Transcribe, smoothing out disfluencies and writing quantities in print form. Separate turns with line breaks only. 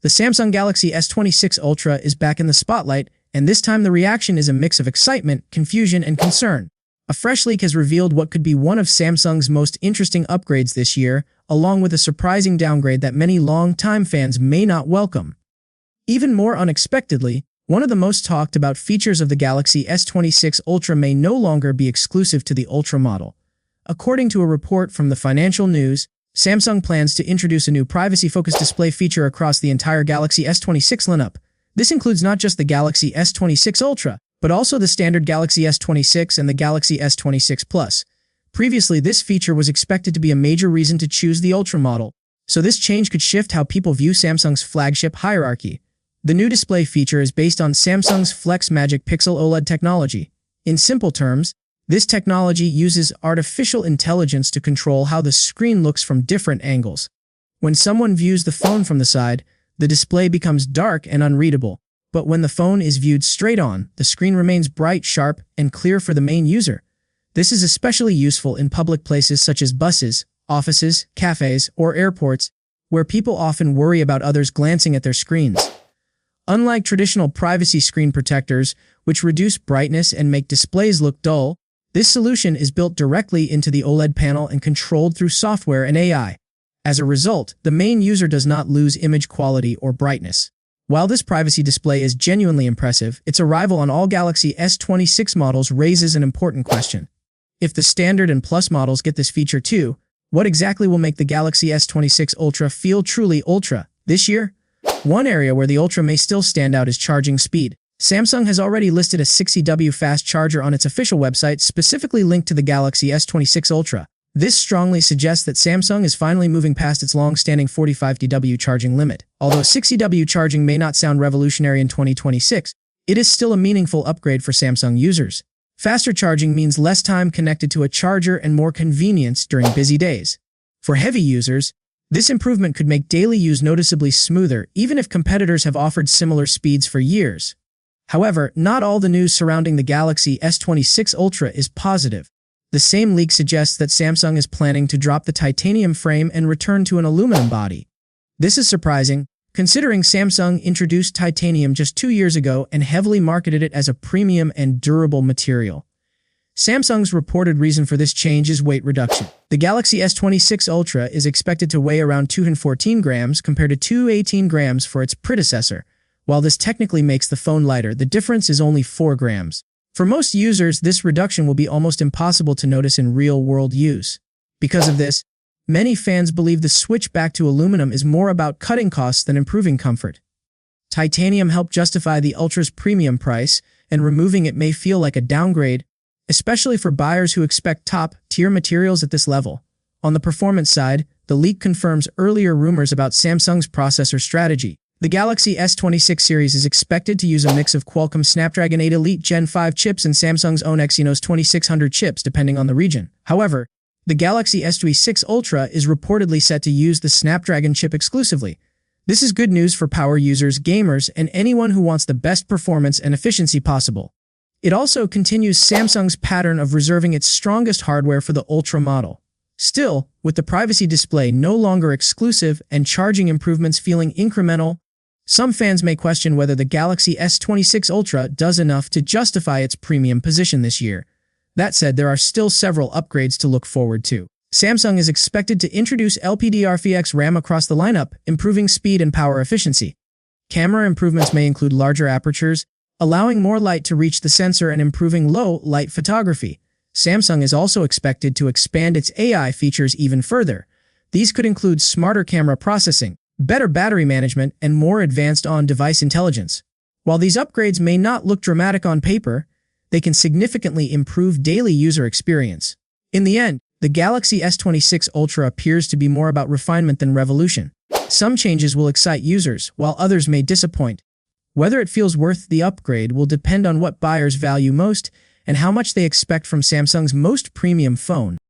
The Samsung Galaxy S26 Ultra is back in the spotlight, and this time the reaction is a mix of excitement, confusion, and concern. A fresh leak has revealed what could be one of Samsung's most interesting upgrades this year, along with a surprising downgrade that many long-time fans may not welcome. Even more unexpectedly, one of the most talked about features of the Galaxy S26 Ultra may no longer be exclusive to the Ultra model. According to a report from the Financial News, Samsung plans to introduce a new privacy-focused display feature across the entire Galaxy S26 lineup. This includes not just the Galaxy S26 Ultra, but also the standard Galaxy S26 and the Galaxy S26 Plus. Previously, this feature was expected to be a major reason to choose the Ultra model, so this change could shift how people view Samsung's flagship hierarchy. The new display feature is based on Samsung's Flex Magic Pixel OLED technology. In simple terms, this technology uses artificial intelligence to control how the screen looks from different angles. When someone views the phone from the side, the display becomes dark and unreadable. But when the phone is viewed straight on, the screen remains bright, sharp, and clear for the main user. This is especially useful in public places such as buses, offices, cafes, or airports, where people often worry about others glancing at their screens. Unlike traditional privacy screen protectors, which reduce brightness and make displays look dull, this solution is built directly into the OLED panel and controlled through software and AI. As a result, the main user does not lose image quality or brightness. While this privacy display is genuinely impressive, its arrival on all Galaxy S26 models raises an important question. If the standard and Plus models get this feature too, what exactly will make the Galaxy S26 Ultra feel truly Ultra this year? One area where the Ultra may still stand out is charging speed. Samsung has already listed a 60W fast charger on its official website specifically linked to the Galaxy S26 Ultra. This strongly suggests that Samsung is finally moving past its long-standing 45W charging limit. Although 60W charging may not sound revolutionary in 2026, it is still a meaningful upgrade for Samsung users. Faster charging means less time connected to a charger and more convenience during busy days. For heavy users, this improvement could make daily use noticeably smoother, even if competitors have offered similar speeds for years. However, not all the news surrounding the Galaxy S26 Ultra is positive. The same leak suggests that Samsung is planning to drop the titanium frame and return to an aluminum body. This is surprising, considering Samsung introduced titanium just 2 years ago and heavily marketed it as a premium and durable material. Samsung's reported reason for this change is weight reduction. The Galaxy S26 Ultra is expected to weigh around 214 grams compared to 218 grams for its predecessor. While this technically makes the phone lighter, the difference is only 4 grams. For most users, this reduction will be almost impossible to notice in real-world use. Because of this, many fans believe the switch back to aluminum is more about cutting costs than improving comfort. Titanium helped justify the Ultra's premium price, and removing it may feel like a downgrade, especially for buyers who expect top-tier materials at this level. On the performance side, the leak confirms earlier rumors about Samsung's processor strategy. The Galaxy S26 series is expected to use a mix of Qualcomm Snapdragon 8 Elite Gen 5 chips and Samsung's own Exynos 2600 chips depending on the region. However, the Galaxy S26 Ultra is reportedly set to use the Snapdragon chip exclusively. This is good news for power users, gamers, and anyone who wants the best performance and efficiency possible. It also continues Samsung's pattern of reserving its strongest hardware for the Ultra model. Still, with the privacy display no longer exclusive and charging improvements feeling incremental, some fans may question whether the Galaxy S26 Ultra does enough to justify its premium position this year. That said, there are still several upgrades to look forward to. Samsung is expected to introduce LPDDR4X RAM across the lineup, improving speed and power efficiency. Camera improvements may include larger apertures, allowing more light to reach the sensor and improving low-light photography. Samsung is also expected to expand its AI features even further. These could include smarter camera processing, better battery management, and more advanced on-device intelligence. While these upgrades may not look dramatic on paper, they can significantly improve daily user experience. In the end, the Galaxy S26 Ultra appears to be more about refinement than revolution. Some changes will excite users, while others may disappoint. Whether it feels worth the upgrade will depend on what buyers value most and how much they expect from Samsung's most premium phone.